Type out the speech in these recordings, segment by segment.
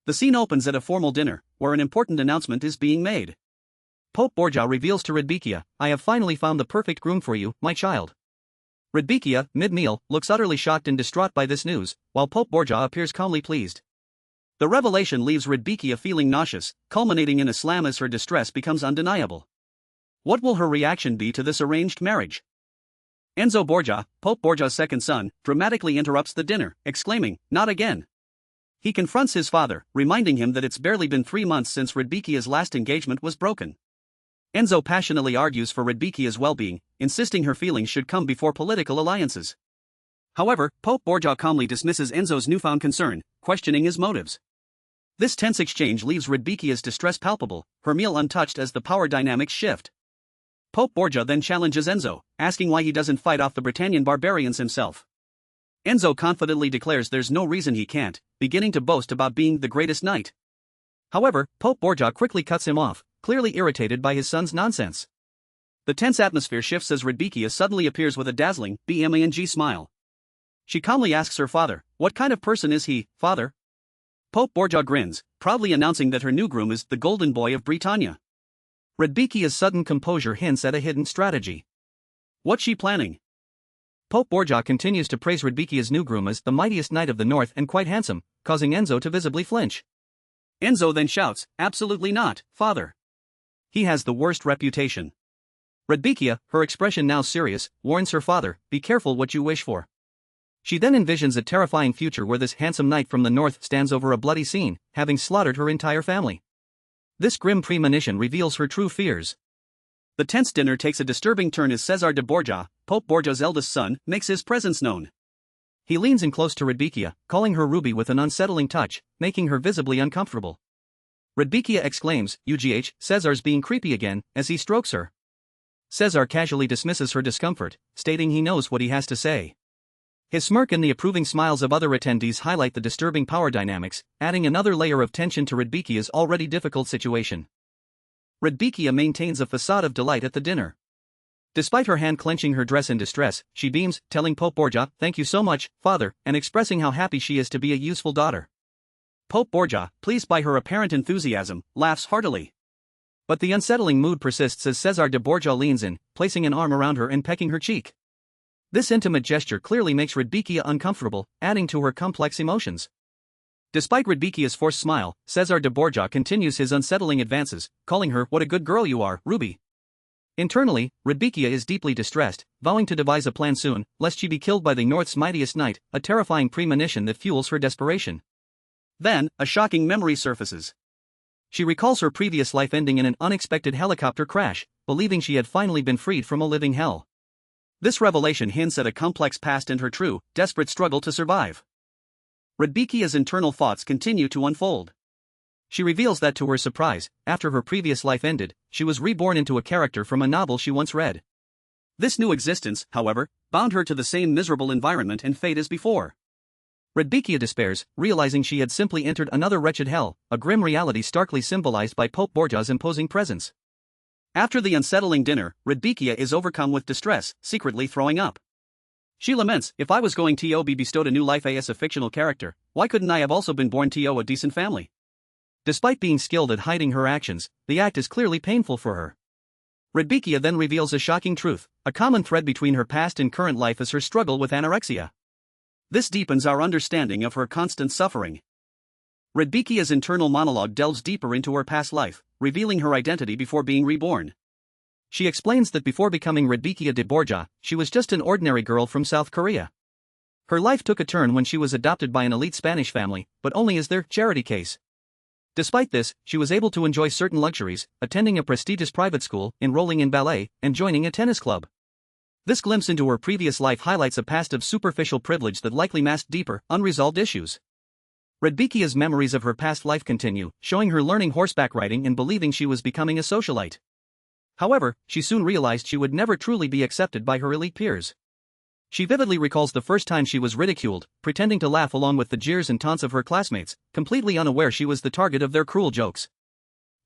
The scene opens at a formal dinner, where an important announcement is being made. Pope Borgia reveals to Rudbeckia, "I have finally found the perfect groom for you, my child." Rudbeckia, mid-meal, looks utterly shocked and distraught by this news, while Pope Borgia appears calmly pleased. The revelation leaves Rudbeckia feeling nauseous, culminating in a slam as her distress becomes undeniable. What will her reaction be to this arranged marriage? Enzo Borgia, Pope Borgia's second son, dramatically interrupts the dinner, exclaiming, "Not again." He confronts his father, reminding him that it's barely been 3 months since Rudbeckia's last engagement was broken. Enzo passionately argues for Rudbeckia's well-being, insisting her feelings should come before political alliances. However, Pope Borgia calmly dismisses Enzo's newfound concern, questioning his motives. This tense exchange leaves Rudbeckia's distress palpable, her meal untouched as the power dynamics shift. Pope Borgia then challenges Enzo, asking why he doesn't fight off the Britannian barbarians himself. Enzo confidently declares there's no reason he can't, beginning to boast about being the greatest knight. However, Pope Borgia quickly cuts him off, clearly irritated by his son's nonsense. The tense atmosphere shifts as Rudbeckia suddenly appears with a dazzling, bmang smile. She calmly asks her father, "What kind of person is he, father?" Pope Borgia grins, proudly announcing that her new groom is the golden boy of Britannia. Rudbeckia's sudden composure hints at a hidden strategy. What's she planning? Pope Borgia continues to praise Rudbeckia's new groom as the mightiest knight of the north and quite handsome, causing Enzo to visibly flinch. Enzo then shouts, "Absolutely not, father. He has the worst reputation." Rudbeckia, her expression now serious, warns her father, "Be careful what you wish for." She then envisions a terrifying future where this handsome knight from the north stands over a bloody scene, having slaughtered her entire family. This grim premonition reveals her true fears. The tense dinner takes a disturbing turn as Cesar de Borgia, Pope Borgia's eldest son, makes his presence known. He leans in close to Rudbeckia, calling her Ruby with an unsettling touch, making her visibly uncomfortable. Rudbeckia exclaims, "UGH, Cesar's being creepy again," as he strokes her. Cesar casually dismisses her discomfort, stating he knows what he has to say. His smirk and the approving smiles of other attendees highlight the disturbing power dynamics, adding another layer of tension to Rudbeckia's already difficult situation. Rudbeckia maintains a facade of delight at the dinner. Despite her hand clenching her dress in distress, she beams, telling Pope Borgia, "Thank you so much, father," and expressing how happy she is to be a useful daughter. Pope Borgia, pleased by her apparent enthusiasm, laughs heartily. But the unsettling mood persists as Cesar de Borgia leans in, placing an arm around her and pecking her cheek. This intimate gesture clearly makes Rudbeckia uncomfortable, adding to her complex emotions. Despite Rudbeckia's forced smile, Cesar de Borgia continues his unsettling advances, calling her, "What a good girl you are, Ruby." Internally, Rudbeckia is deeply distressed, vowing to devise a plan soon, lest she be killed by the North's mightiest knight, a terrifying premonition that fuels her desperation. Then, a shocking memory surfaces. She recalls her previous life ending in an unexpected helicopter crash, believing she had finally been freed from a living hell. This revelation hints at a complex past and her true, desperate struggle to survive. Rudbeckia's internal thoughts continue to unfold. She reveals that to her surprise, after her previous life ended, she was reborn into a character from a novel she once read. This new existence, however, bound her to the same miserable environment and fate as before. Rudbeckia despairs, realizing she had simply entered another wretched hell, a grim reality starkly symbolized by Pope Borgia's imposing presence. After the unsettling dinner, Rudbeckia is overcome with distress, secretly throwing up. She laments, "If I was going to be bestowed a new life as a fictional character, why couldn't I have also been born to a decent family?" Despite being skilled at hiding her actions, the act is clearly painful for her. Rudbeckia then reveals a shocking truth: a common thread between her past and current life is her struggle with anorexia. This deepens our understanding of her constant suffering. Rudbeckia's internal monologue delves deeper into her past life, revealing her identity before being reborn. She explains that before becoming Rudbeckia de Borgia, she was just an ordinary girl from South Korea. Her life took a turn when she was adopted by an elite Spanish family, but only as their charity case. Despite this, she was able to enjoy certain luxuries, attending a prestigious private school, enrolling in ballet, and joining a tennis club. This glimpse into her previous life highlights a past of superficial privilege that likely masked deeper, unresolved issues. Rudbeckia's memories of her past life continue, showing her learning horseback riding and believing she was becoming a socialite. However, she soon realized she would never truly be accepted by her elite peers. She vividly recalls the first time she was ridiculed, pretending to laugh along with the jeers and taunts of her classmates, completely unaware she was the target of their cruel jokes.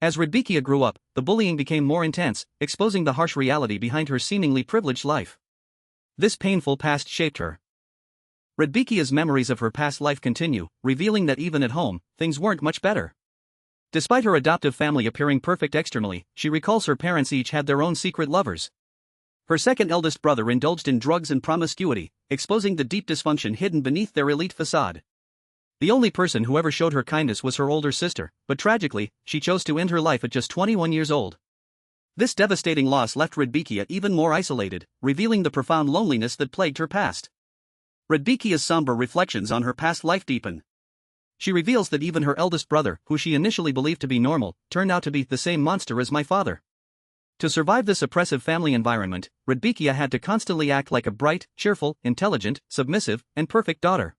As Rudbeckia grew up, the bullying became more intense, exposing the harsh reality behind her seemingly privileged life. This painful past shaped her. Rudbeckia's memories of her past life continue, revealing that even at home, things weren't much better. Despite her adoptive family appearing perfect externally, she recalls her parents each had their own secret lovers. Her second eldest brother indulged in drugs and promiscuity, exposing the deep dysfunction hidden beneath their elite facade. The only person who ever showed her kindness was her older sister, but tragically, she chose to end her life at just 21 years old. This devastating loss left Rudbeckia even more isolated, revealing the profound loneliness that plagued her past. Rudbeckia's somber reflections on her past life deepen. She reveals that even her eldest brother, who she initially believed to be normal, turned out to be the same monster as my father. To survive this oppressive family environment, Rudbeckia had to constantly act like a bright, cheerful, intelligent, submissive, and perfect daughter.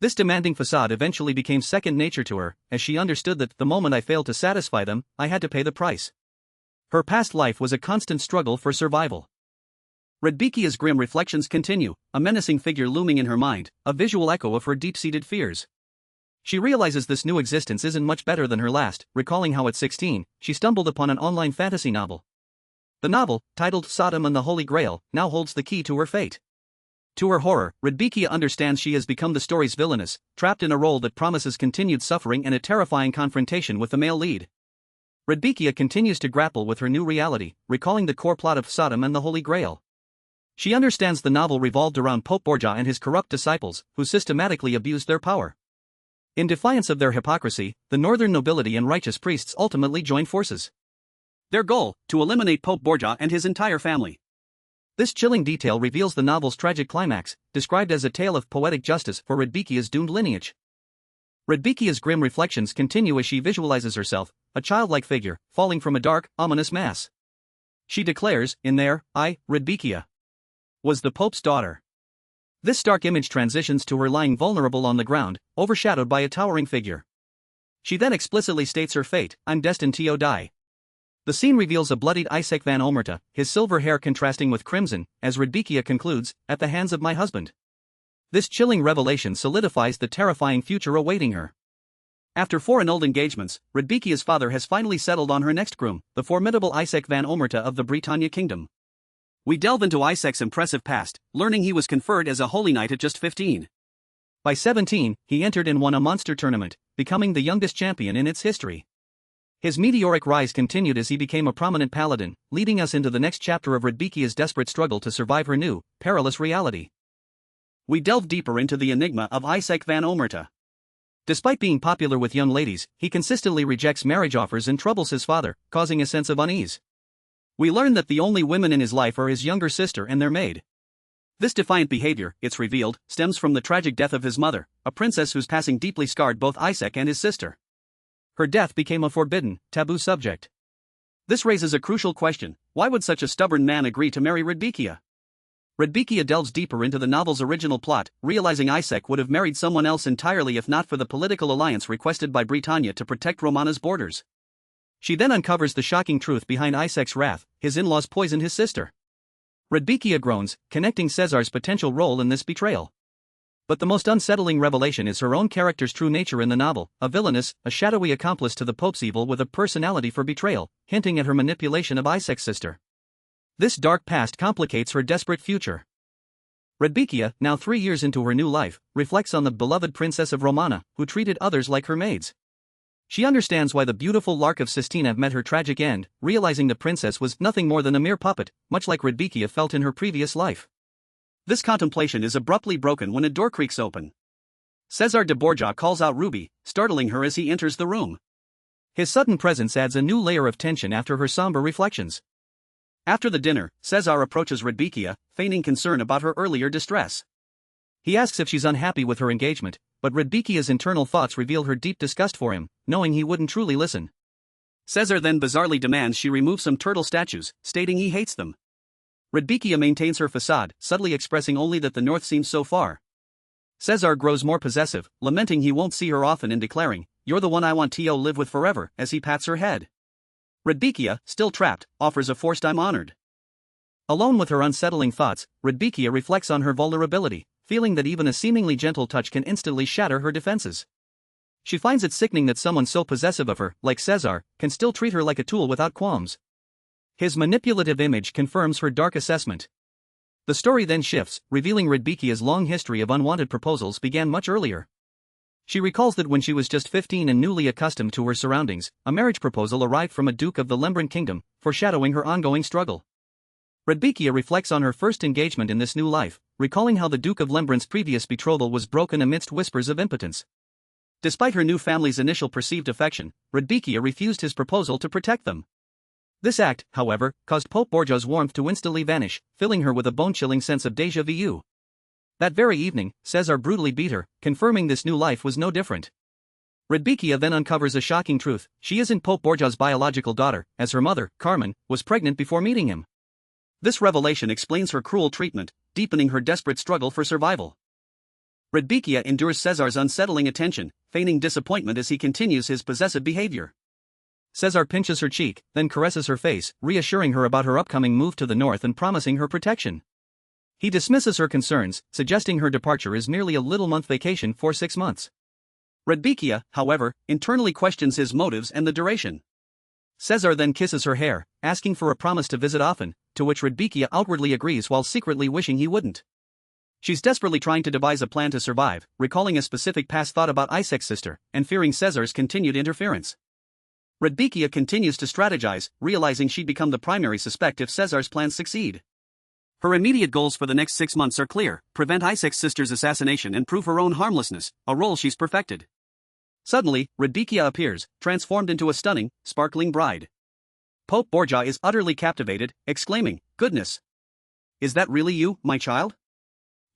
This demanding facade eventually became second nature to her, as she understood that the moment I failed to satisfy them, I had to pay the price. Her past life was a constant struggle for survival. Rudbeckia's grim reflections continue, a menacing figure looming in her mind, a visual echo of her deep-seated fears. She realizes this new existence isn't much better than her last, recalling how at 16, she stumbled upon an online fantasy novel. The novel, titled Sodom and the Holy Grail, now holds the key to her fate. To her horror, Rudbeckia understands she has become the story's villainess, trapped in a role that promises continued suffering and a terrifying confrontation with the male lead. Rudbeckia continues to grapple with her new reality, recalling the core plot of Sodom and the Holy Grail. She understands the novel revolved around Pope Borgia and his corrupt disciples, who systematically abused their power. In defiance of their hypocrisy, the northern nobility and righteous priests ultimately joined forces. Their goal, to eliminate Pope Borgia and his entire family. This chilling detail reveals the novel's tragic climax, described as a tale of poetic justice for Rudbeckia's doomed lineage. Rudbeckia's grim reflections continue as she visualizes herself, a childlike figure, falling from a dark, ominous mass. She declares, in there, I, Rudbeckia, was the Pope's daughter. This stark image transitions to her lying vulnerable on the ground, overshadowed by a towering figure. She then explicitly states her fate, I'm destined to die. The scene reveals a bloodied Isaac van Omerta, his silver hair contrasting with crimson, as Rudbeckia concludes, at the hands of my husband. This chilling revelation solidifies the terrifying future awaiting her. After 4 annulled engagements, Rudbeckia's father has finally settled on her next groom, the formidable Isaac van Omerta of the Britannia Kingdom. We delve into Isaac's impressive past, learning he was conferred as a holy knight at just 15. By 17, he entered and won a monster tournament, becoming the youngest champion in its history. His meteoric rise continued as he became a prominent paladin, leading us into the next chapter of Rudbeckia's desperate struggle to survive her new, perilous reality. We delve deeper into the enigma of Isaac van Omerta. Despite being popular with young ladies, he consistently rejects marriage offers and troubles his father, causing a sense of unease. We learn that the only women in his life are his younger sister and their maid. This defiant behavior, it's revealed, stems from the tragic death of his mother, a princess whose passing deeply scarred both Isaac and his sister. Her death became a forbidden, taboo subject. This raises a crucial question: why would such a stubborn man agree to marry Rudbeckia? Rudbeckia delves deeper into the novel's original plot, realizing Isaac would have married someone else entirely if not for the political alliance requested by Britannia to protect Romana's borders. She then uncovers the shocking truth behind Isaac's wrath: his in-laws poisoned his sister. Rudbeckia groans, connecting Caesar's potential role in this betrayal. But the most unsettling revelation is her own character's true nature in the novel, a villainess, a shadowy accomplice to the Pope's evil with a personality for betrayal, hinting at her manipulation of Isaac's sister. This dark past complicates her desperate future. Rudbeckia, now 3 years into her new life, reflects on the beloved princess of Romana, who treated others like her maids. She understands why the beautiful Lark of Sistina met her tragic end, realizing the princess was nothing more than a mere puppet, much like Rudbeckia felt in her previous life. This contemplation is abruptly broken when a door creaks open. Cesar de Borgia calls out Ruby, startling her as he enters the room. His sudden presence adds a new layer of tension after her somber reflections. After the dinner, Cesar approaches Rudbeckia, feigning concern about her earlier distress. He asks if she's unhappy with her engagement, but Rudbeckia's internal thoughts reveal her deep disgust for him, knowing he wouldn't truly listen. Cesar then bizarrely demands she remove some turtle statues, stating he hates them. Rudbeckia maintains her facade, subtly expressing only that the north seems so far. Cesar grows more possessive, lamenting he won't see her often and declaring, "You're the one I want to live with forever," as he pats her head. Rudbeckia, still trapped, offers a forced "I'm honored." Alone with her unsettling thoughts, Rudbeckia reflects on her vulnerability, feeling that even a seemingly gentle touch can instantly shatter her defenses. She finds it sickening that someone so possessive of her, like Cesar, can still treat her like a tool without qualms. His manipulative image confirms her dark assessment. The story then shifts, revealing Rudbeckia's long history of unwanted proposals began much earlier. She recalls that when she was just 15 and newly accustomed to her surroundings, a marriage proposal arrived from a duke of the Lembran kingdom, foreshadowing her ongoing struggle. Rudbeckia reflects on her first engagement in this new life, recalling how the Duke of Lembran's previous betrothal was broken amidst whispers of impotence. Despite her new family's initial perceived affection, Rudbeckia refused his proposal to protect them. This act, however, caused Pope Borgia's warmth to instantly vanish, filling her with a bone-chilling sense of déjà vu. That very evening, Cesar brutally beat her, confirming this new life was no different. Rudbeckia then uncovers a shocking truth: she isn't Pope Borgia's biological daughter, as her mother, Carmen, was pregnant before meeting him. This revelation explains her cruel treatment, deepening her desperate struggle for survival. Rudbeckia endures Cesar's unsettling attention, feigning disappointment as he continues his possessive behavior. Cesar pinches her cheek, then caresses her face, reassuring her about her upcoming move to the north and promising her protection. He dismisses her concerns, suggesting her departure is merely a little-month vacation for 6 months. Rudbeckia, however, internally questions his motives and the duration. Cesar then kisses her hair, asking for a promise to visit often, to which Rudbeckia outwardly agrees while secretly wishing he wouldn't. She's desperately trying to devise a plan to survive, recalling a specific past thought about Isaac's sister, and fearing Cesar's continued interference. Rudbeckia continues to strategize, realizing she'd become the primary suspect if Cesar's plans succeed. Her immediate goals for the next 6 months are clear: prevent Isaac's sister's assassination and prove her own harmlessness, a role she's perfected. Suddenly, Rudbeckia appears, transformed into a stunning, sparkling bride. Pope Borgia is utterly captivated, exclaiming, "Goodness! Is that really you, my child?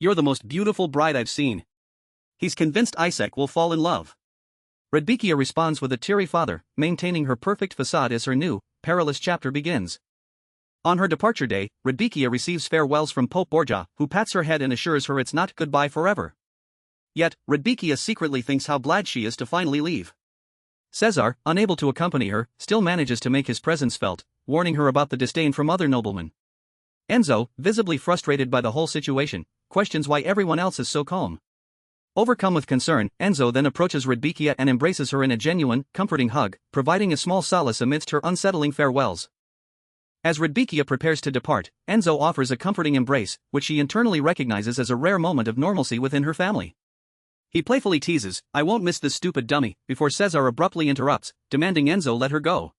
You're the most beautiful bride I've seen." He's convinced Isaac will fall in love. Rudbeckia responds with a teary father, maintaining her perfect facade as her new, perilous chapter begins. On her departure day, Rudbeckia receives farewells from Pope Borgia, who pats her head and assures her it's not goodbye forever. Yet, Rudbeckia secretly thinks how glad she is to finally leave. Cesar, unable to accompany her, still manages to make his presence felt, warning her about the disdain from other noblemen. Enzo, visibly frustrated by the whole situation, questions why everyone else is so calm. Overcome with concern, Enzo then approaches Rudbeckia and embraces her in a genuine, comforting hug, providing a small solace amidst her unsettling farewells. As Rudbeckia prepares to depart, Enzo offers a comforting embrace, which she internally recognizes as a rare moment of normalcy within her family. He playfully teases, "I won't miss this stupid dummy," before Cesar abruptly interrupts, demanding Enzo let her go.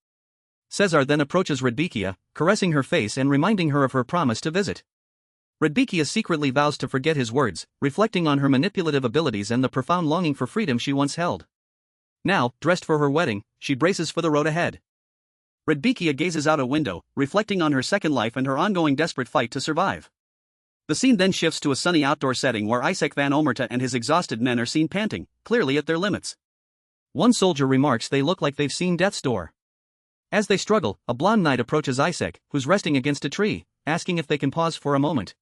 Cesar then approaches Rudbeckia, caressing her face and reminding her of her promise to visit. Rudbeckia secretly vows to forget his words, reflecting on her manipulative abilities and the profound longing for freedom she once held. Now, dressed for her wedding, she braces for the road ahead. Rudbeckia gazes out a window, reflecting on her second life and her ongoing desperate fight to survive. The scene then shifts to a sunny outdoor setting where Isaac van Omerta and his exhausted men are seen panting, clearly at their limits. One soldier remarks they look like they've seen death's door. As they struggle, a blonde knight approaches Isaac, who's resting against a tree, asking if they can pause for a moment.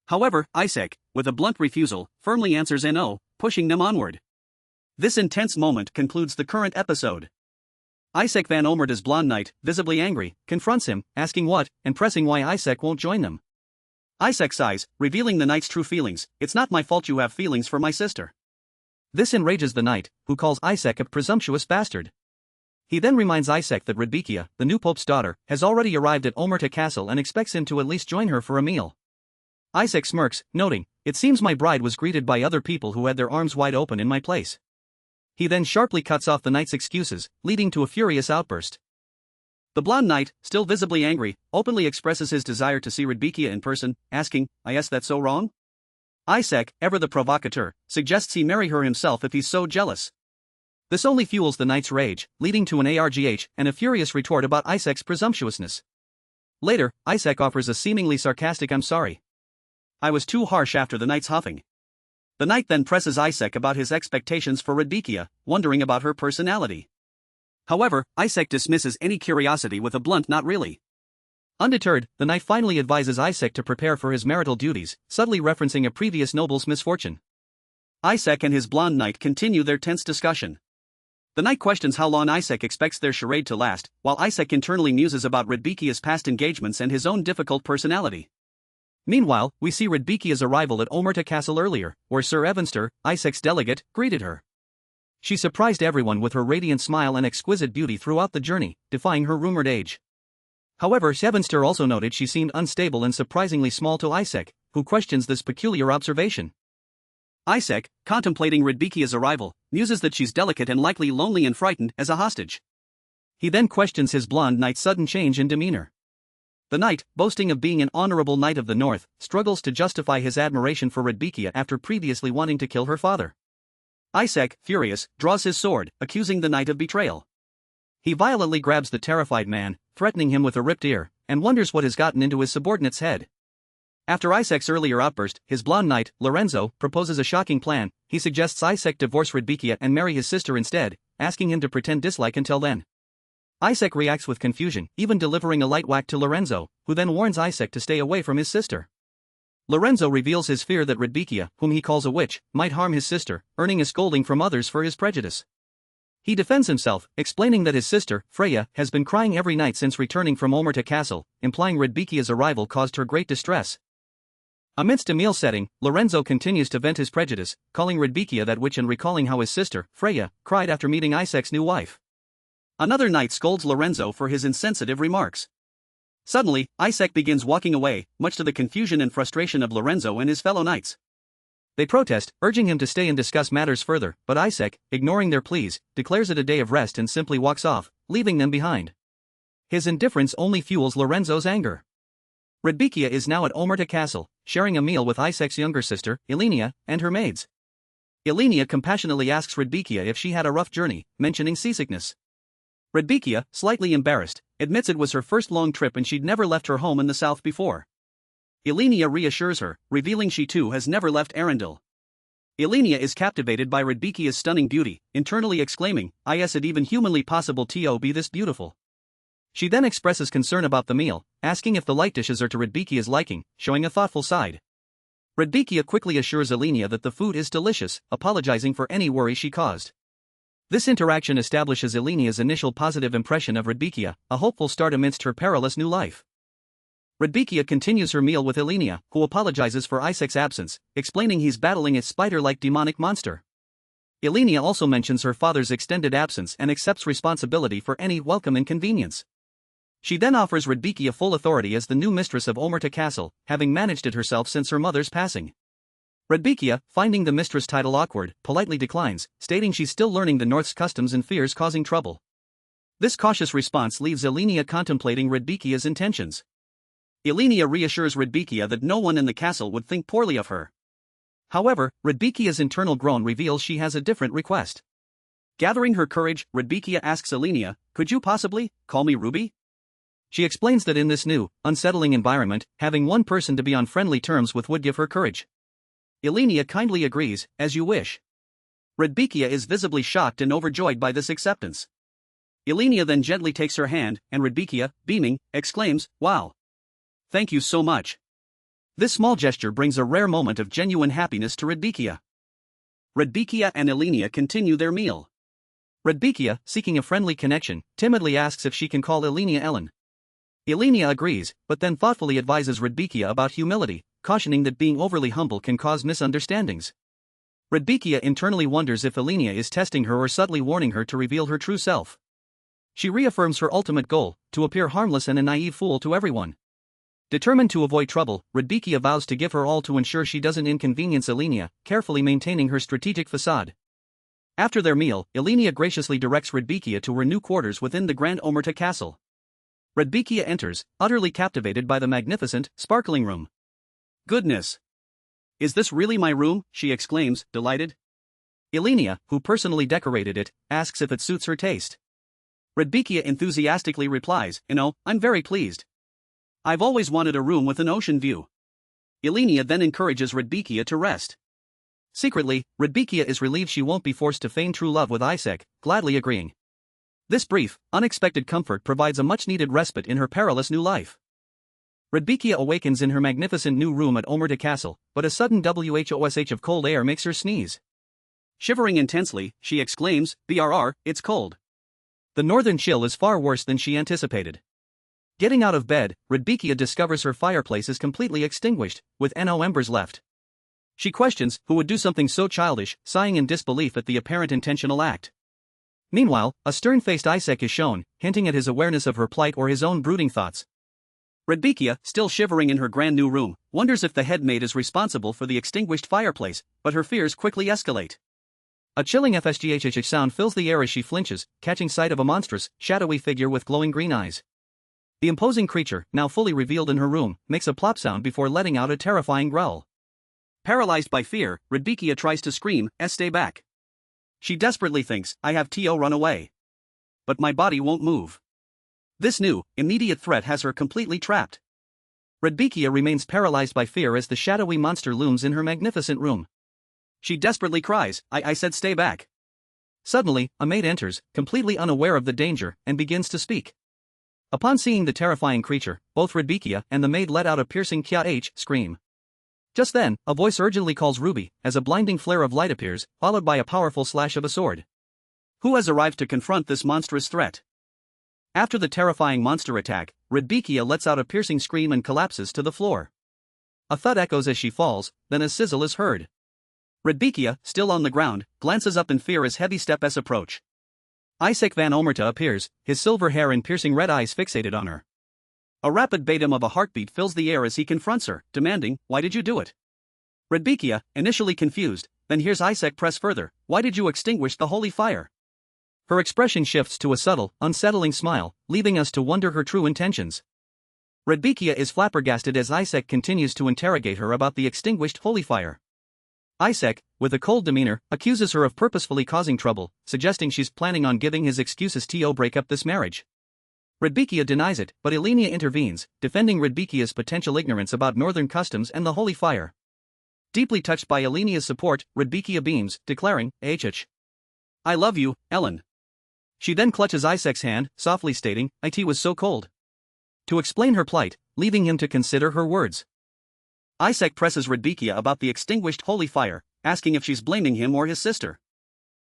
However, Isaac, with a blunt refusal, firmly answers no, pushing them onward. This intense moment concludes the current episode. Isaac van Omerta's blonde knight, visibly angry, confronts him, asking what, and pressing why Isaac won't join them. Isaac sighs, revealing the knight's true feelings: "It's not my fault you have feelings for my sister." This enrages the knight, who calls Isaac a presumptuous bastard. He then reminds Isaac that Rudbeckia, the new pope's daughter, has already arrived at Omerta Castle and expects him to at least join her for a meal. Isaac smirks, noting, "It seems my bride was greeted by other people who had their arms wide open in my place." He then sharply cuts off the knight's excuses, leading to a furious outburst. The blonde knight, still visibly angry, openly expresses his desire to see Rudbeckia in person, asking, "I guess that's so wrong?" Isaac, ever the provocateur, suggests he marry her himself if he's so jealous. This only fuels the knight's rage, leading to an ARGH and a furious retort about Isaac's presumptuousness. Later, Isaac offers a seemingly sarcastic "I'm sorry. I was too harsh" after the knight's huffing. The knight then presses Isaac about his expectations for Rudbeckia, wondering about her personality. However, Isaac dismisses any curiosity with a blunt "not really." Undeterred, the knight finally advises Isaac to prepare for his marital duties, subtly referencing a previous noble's misfortune. Isaac and his blonde knight continue their tense discussion. The knight questions how long Isaac expects their charade to last, while Isaac internally muses about Rudbeckia's past engagements and his own difficult personality. Meanwhile, we see Rudbeckia's arrival at Omerta Castle earlier, where Sir Evanster, Isaac's delegate, greeted her. She surprised everyone with her radiant smile and exquisite beauty throughout the journey, defying her rumored age. However, Sevenster also noted she seemed unstable and surprisingly small to Isaac, who questions this peculiar observation. Isaac, contemplating Rudbeckia's arrival, muses that she's delicate and likely lonely and frightened as a hostage. He then questions his blonde knight's sudden change in demeanor. The knight, boasting of being an honorable knight of the north, struggles to justify his admiration for Rudbeckia after previously wanting to kill her father. Isaac, furious, draws his sword, accusing the knight of betrayal. He violently grabs the terrified man, threatening him with a ripped ear, and wonders what has gotten into his subordinate's head. After Isaac's earlier outburst, his blonde knight, Lorenzo, proposes a shocking plan. He suggests Isaac divorce Rudbeckia and marry his sister instead, asking him to pretend dislike until then. Isaac reacts with confusion, even delivering a light whack to Lorenzo, who then warns Isaac to stay away from his sister. Lorenzo reveals his fear that Rudbeckia, whom he calls a witch, might harm his sister, earning a scolding from others for his prejudice. He defends himself, explaining that his sister, Freya, has been crying every night since returning from Omerta Castle, implying Rudbeckia's arrival caused her great distress. Amidst a meal setting, Lorenzo continues to vent his prejudice, calling Rudbeckia that witch and recalling how his sister, Freya, cried after meeting Isaac's new wife. Another knight scolds Lorenzo for his insensitive remarks. Suddenly, Isaac begins walking away, much to the confusion and frustration of Lorenzo and his fellow knights. They protest, urging him to stay and discuss matters further, but Isaac, ignoring their pleas, declares it a day of rest and simply walks off, leaving them behind. His indifference only fuels Lorenzo's anger. Rudbeckia is now at Omerta Castle, sharing a meal with Isaac's younger sister, Elenia, and her maids. Elenia compassionately asks Rudbeckia if she had a rough journey, mentioning seasickness. Rudbeckia, slightly embarrassed, admits it was her first long trip and she'd never left her home in the south before. Elenia reassures her, revealing she too has never left Arendelle. Elenia is captivated by Rudbeckia's stunning beauty, internally exclaiming, "Is it even humanly possible to be this beautiful?" She then expresses concern about the meal, asking if the light dishes are to Rudbeckia's liking, showing a thoughtful side. Rudbeckia quickly assures Elenia that the food is delicious, apologizing for any worry she caused. This interaction establishes Elenia's initial positive impression of Rudbeckia, a hopeful start amidst her perilous new life. Rudbeckia continues her meal with Elenia, who apologizes for Isaac's absence, explaining he's battling a spider-like demonic monster. Elenia also mentions her father's extended absence and accepts responsibility for any welcome inconvenience. She then offers Rudbeckia full authority as the new mistress of Omerta Castle, having managed it herself since her mother's passing. Rudbeckia, finding the mistress title awkward, politely declines, stating she's still learning the North's customs and fears causing trouble. This cautious response leaves Elenia contemplating Rudbeckia's intentions. Elenia reassures Rudbeckia that no one in the castle would think poorly of her. However, Rudbeckia's internal groan reveals she has a different request. Gathering her courage, Rudbeckia asks Elenia, "Could you possibly call me Ruby?" She explains that in this new, unsettling environment, having one person to be on friendly terms with would give her courage. Elenia kindly agrees, "As you wish." Rudbeckia is visibly shocked and overjoyed by this acceptance. Elenia then gently takes her hand, and Rudbeckia, beaming, exclaims, "Wow! Thank you so much." This small gesture brings a rare moment of genuine happiness to Rudbeckia. Rudbeckia and Elenia continue their meal. Rudbeckia, seeking a friendly connection, timidly asks if she can call Elenia Ellen. Elenia agrees, but then thoughtfully advises Rudbeckia about humility, cautioning that being overly humble can cause misunderstandings. Rudbeckia internally wonders if Elenia is testing her or subtly warning her to reveal her true self. She reaffirms her ultimate goal, to appear harmless and a naive fool to everyone. Determined to avoid trouble, Rudbeckia vows to give her all to ensure she doesn't inconvenience Elenia, carefully maintaining her strategic facade. After their meal, Elenia graciously directs Rudbeckia to her new quarters within the Grand Omerta Castle. Rudbeckia enters, utterly captivated by the magnificent, sparkling room. "Goodness! Is this really my room?" she exclaims, delighted. Elenia, who personally decorated it, asks if it suits her taste. Rudbeckia enthusiastically replies, "I'm very pleased. I've always wanted a room with an ocean view." Elenia then encourages Rudbeckia to rest. Secretly, Rudbeckia is relieved she won't be forced to feign true love with Isaac, gladly agreeing. This brief, unexpected comfort provides a much-needed respite in her perilous new life. Rudbeckia awakens in her magnificent new room at Omerta Castle, but a sudden whoosh of cold air makes her sneeze. Shivering intensely, she exclaims, "Brr, it's cold." The northern chill is far worse than she anticipated. Getting out of bed, Rudbeckia discovers her fireplace is completely extinguished, with no embers left. She questions who would do something so childish, sighing in disbelief at the apparent intentional act. Meanwhile, a stern-faced Isaac is shown, hinting at his awareness of her plight or his own brooding thoughts. Rudbeckia, still shivering in her grand new room, wonders if the head maid is responsible for the extinguished fireplace, but her fears quickly escalate. A chilling FSGHH sound fills the air as she flinches, catching sight of a monstrous, shadowy figure with glowing green eyes. The imposing creature, now fully revealed in her room, makes a plop sound before letting out a terrifying growl. Paralyzed by fear, Rudbeckia tries to scream, "Stay back." She desperately thinks, "I have to run away. But my body won't move." This new, immediate threat has her completely trapped. Rudbeckia remains paralyzed by fear as the shadowy monster looms in her magnificent room. She desperately cries, I said stay back." Suddenly, a maid enters, completely unaware of the danger, and begins to speak. Upon seeing the terrifying creature, both Rudbeckia and the maid let out a piercing kya-h scream. Just then, a voice urgently calls Ruby, as a blinding flare of light appears, followed by a powerful slash of a sword. Who has arrived to confront this monstrous threat? After the terrifying monster attack, Rudbeckia lets out a piercing scream and collapses to the floor. A thud echoes as she falls, then a sizzle is heard. Rudbeckia, still on the ground, glances up in fear as heavy steps approach. Isaac van Omerta appears, his silver hair and piercing red eyes fixated on her. A rapid beatum of a heartbeat fills the air as he confronts her, demanding, "Why did you do it?" Rudbeckia, initially confused, then hears Isaac press further, "Why did you extinguish the holy fire?" Her expression shifts to a subtle, unsettling smile, leaving us to wonder her true intentions. Rudbeckia is flabbergasted as Isaac continues to interrogate her about the extinguished holy fire. Isaac, with a cold demeanor, accuses her of purposefully causing trouble, suggesting she's planning on giving his excuses to break up this marriage. Rudbeckia denies it, but Elenia intervenes, defending Rudbeckia's potential ignorance about northern customs and the holy fire. Deeply touched by Elenia's support, Rudbeckia beams, declaring, "I love you, Ellen." She then clutches Isaac's hand, softly stating, "It was so cold," to explain her plight, leaving him to consider her words. Isaac presses Rudbeckia about the extinguished holy fire, asking if she's blaming him or his sister.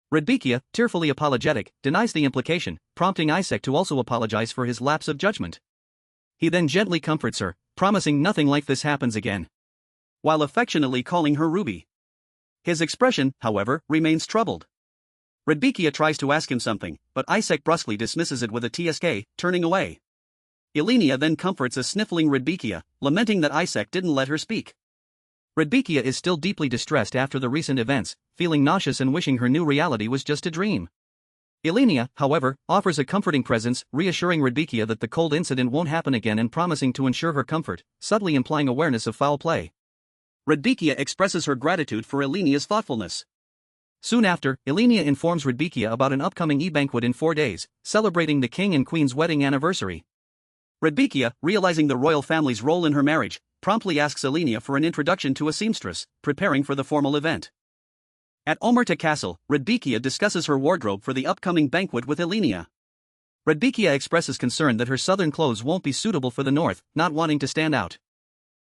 Rudbeckia, tearfully apologetic, denies the implication, prompting Isaac to also apologize for his lapse of judgment. He then gently comforts her, promising nothing like this happens again, while affectionately calling her Ruby. His expression, however, remains troubled. Rudbeckia tries to ask him something, but Isaac brusquely dismisses it with a tsk, turning away. Elenia then comforts a sniffling Rudbeckia, lamenting that Isaac didn't let her speak. Rudbeckia is still deeply distressed after the recent events, feeling nauseous and wishing her new reality was just a dream. Elenia, however, offers a comforting presence, reassuring Rudbeckia that the cold incident won't happen again and promising to ensure her comfort, subtly implying awareness of foul play. Rudbeckia expresses her gratitude for Elenia's thoughtfulness. Soon after, Elenia informs Rudbeckia about an upcoming e-banquet in 4 days, celebrating the king and queen's wedding anniversary. Rudbeckia, realizing the royal family's role in her marriage, promptly asks Elenia for an introduction to a seamstress, preparing for the formal event. At Omerta Castle, Rudbeckia discusses her wardrobe for the upcoming banquet with Elenia. Rudbeckia expresses concern that her southern clothes won't be suitable for the north, not wanting to stand out.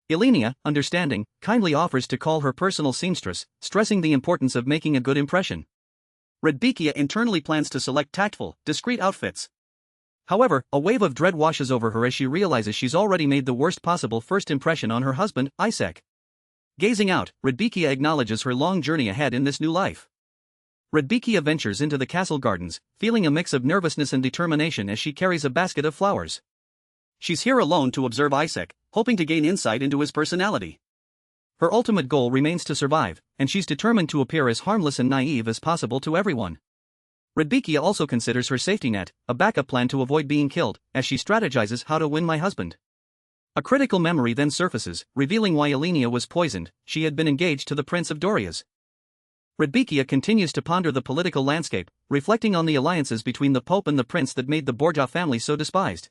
Elenia, understanding, kindly offers to call her personal seamstress, stressing the importance of making a good impression. Rudbeckia internally plans to select tactful, discreet outfits. However, a wave of dread washes over her as she realizes she's already made the worst possible first impression on her husband, Isaac. Gazing out, Rudbeckia acknowledges her long journey ahead in this new life. Rudbeckia ventures into the castle gardens, feeling a mix of nervousness and determination as she carries a basket of flowers. She's here alone to observe Isaac, hoping to gain insight into his personality. Her ultimate goal remains to survive, and she's determined to appear as harmless and naive as possible to everyone. Rudbeckia also considers her safety net, a backup plan to avoid being killed, as she strategizes how to win my husband. A critical memory then surfaces, revealing why Elenia was poisoned. She had been engaged to the Prince of Dorias. Rudbeckia continues to ponder the political landscape, reflecting on the alliances between the Pope and the Prince that made the Borgia family so despised.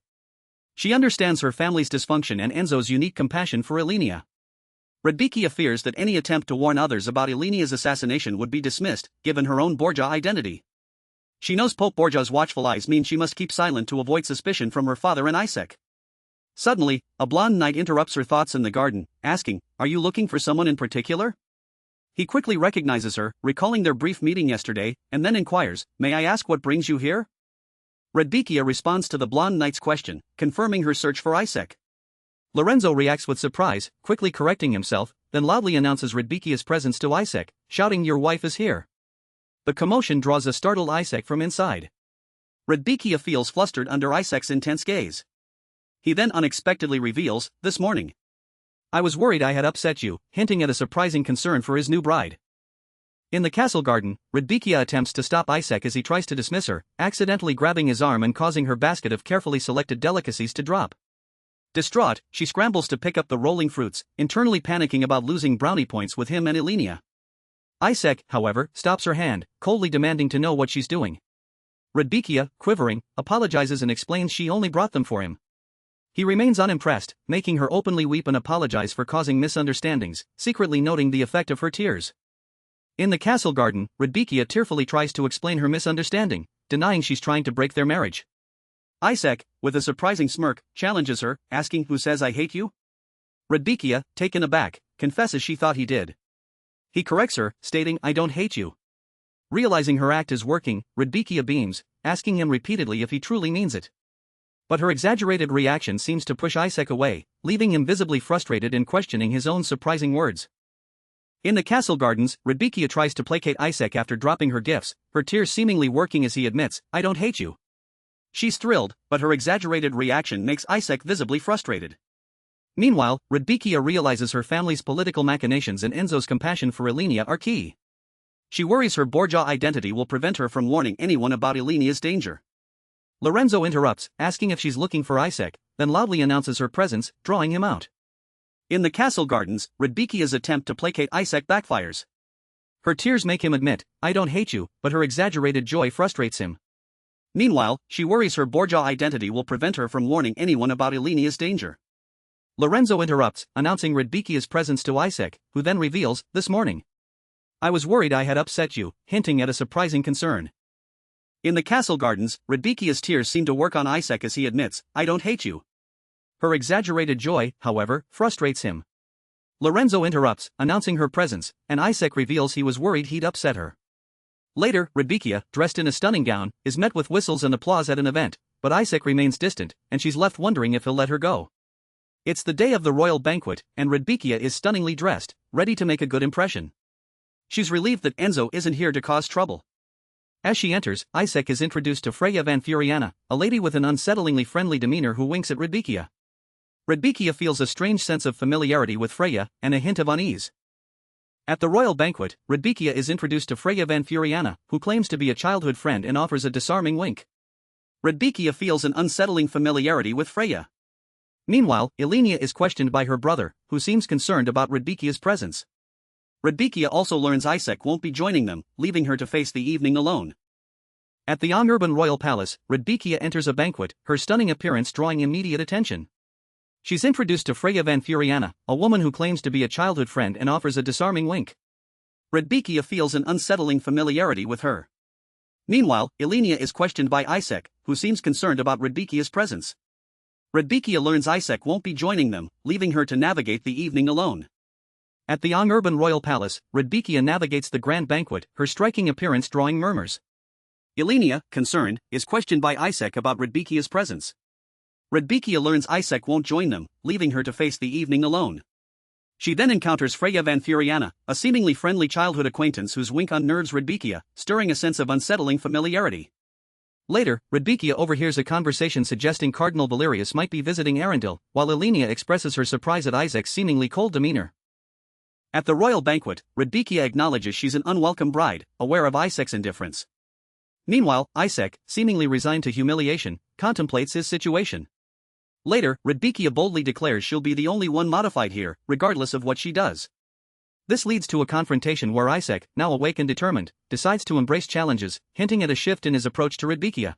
She understands her family's dysfunction and Enzo's unique compassion for Elenia. Rudbeckia fears that any attempt to warn others about Elenia's assassination would be dismissed, given her own Borgia identity. She knows Pope Borgia's watchful eyes mean she must keep silent to avoid suspicion from her father and Isaac. Suddenly, a blonde knight interrupts her thoughts in the garden, asking, "Are you looking for someone in particular?" He quickly recognizes her, recalling their brief meeting yesterday, and then inquires, "May I ask what brings you here?" Rudbeckia responds to the blonde knight's question, confirming her search for Isaac. Lorenzo reacts with surprise, quickly correcting himself, then loudly announces Rudbeckia's presence to Isaac, shouting, "Your wife is here." The commotion draws a startled Isaac from inside. Rudbeckia feels flustered under Isaac's intense gaze. He then unexpectedly reveals, "This morning. I was worried I had upset you," hinting at a surprising concern for his new bride. In the castle garden, Rudbeckia attempts to stop Isaac as he tries to dismiss her, accidentally grabbing his arm and causing her basket of carefully selected delicacies to drop. Distraught, she scrambles to pick up the rolling fruits, internally panicking about losing brownie points with him and Ilenia. Isaac, however, stops her hand, coldly demanding to know what she's doing. Rudbeckia, quivering, apologizes and explains she only brought them for him. He remains unimpressed, making her openly weep and apologize for causing misunderstandings, secretly noting the effect of her tears. In the castle garden, Rudbeckia tearfully tries to explain her misunderstanding, denying she's trying to break their marriage. Isaac, with a surprising smirk, challenges her, asking, "Who says I hate you?" Rudbeckia, taken aback, confesses she thought he did. He corrects her, stating, "I don't hate you." Realizing her act is working, Rudbeckia beams, asking him repeatedly if he truly means it. But her exaggerated reaction seems to push Isaac away, leaving him visibly frustrated and questioning his own surprising words. In the castle gardens, Rudbeckia tries to placate Isaac after dropping her gifts, her tears seemingly working as he admits, "I don't hate you." She's thrilled, but her exaggerated reaction makes Isaac visibly frustrated. Meanwhile, Rudbeckia realizes her family's political machinations and Enzo's compassion for Ilenia are key. She worries her Borgia identity will prevent her from warning anyone about Ilenia's danger. Lorenzo interrupts, asking if she's looking for Isaac, then loudly announces her presence, drawing him out. In the castle gardens, Rudbeckia's attempt to placate Isaac backfires. Her tears make him admit, "I don't hate you," but her exaggerated joy frustrates him. Meanwhile, she worries her Borgia identity will prevent her from warning anyone about Ilenia's danger. Lorenzo interrupts, announcing Rudbeckia's presence to Isaac, who then reveals, "This morning. I was worried I had upset you," hinting at a surprising concern. In the castle gardens, Rudbeckia's tears seem to work on Isaac as he admits, "I don't hate you." Her exaggerated joy, however, frustrates him. Lorenzo interrupts, announcing her presence, and Isaac reveals he was worried he'd upset her. Later, Rudbeckia, dressed in a stunning gown, is met with whistles and applause at an event, but Isaac remains distant, and she's left wondering if he'll let her go. It's the day of the royal banquet, and Rudbeckia is stunningly dressed, ready to make a good impression. She's relieved that Enzo isn't here to cause trouble. As she enters, Isaac is introduced to Freya Van Furiana, a lady with an unsettlingly friendly demeanor who winks at Rudbeckia. Rudbeckia feels a strange sense of familiarity with Freya, and a hint of unease. At the royal banquet, Rudbeckia is introduced to Freya Van Furiana, who claims to be a childhood friend and offers a disarming wink. Rudbeckia feels an unsettling familiarity with Freya. Meanwhile, Ilenia is questioned by her brother, who seems concerned about Rudbeckia's presence. Rudbeckia also learns Isaac won't be joining them, leaving her to face the evening alone. At the Urban Royal Palace, Rudbeckia enters a banquet, her stunning appearance drawing immediate attention. She's introduced to Freya Van Furiana, a woman who claims to be a childhood friend and offers a disarming wink. Rudbeckia feels an unsettling familiarity with her. Meanwhile, Ilenia is questioned by Isaac, who seems concerned about Rudbeckia's presence. Rudbeckia learns Isaac won't be joining them, leaving her to navigate the evening alone. At the Urban Royal Palace, Rudbeckia navigates the grand banquet, her striking appearance drawing murmurs. Ilenia, concerned, is questioned by Isaac about Rudbeckia's presence. Rudbeckia learns Isaac won't join them, leaving her to face the evening alone. She then encounters Freya Van Furiana, a seemingly friendly childhood acquaintance whose wink unnerves Rudbeckia, stirring a sense of unsettling familiarity. Later, Rudbeckia overhears a conversation suggesting Cardinal Valerius might be visiting Arundel, while Ilenia expresses her surprise at Isaac's seemingly cold demeanor. At the royal banquet, Rudbeckia acknowledges she's an unwelcome bride, aware of Isaac's indifference. Meanwhile, Isaac, seemingly resigned to humiliation, contemplates his situation. Later, Rudbeckia boldly declares she'll be the only one modified here, regardless of what she does. This leads to a confrontation where Isaac, now awake and determined, decides to embrace challenges, hinting at a shift in his approach to Rudbeckia.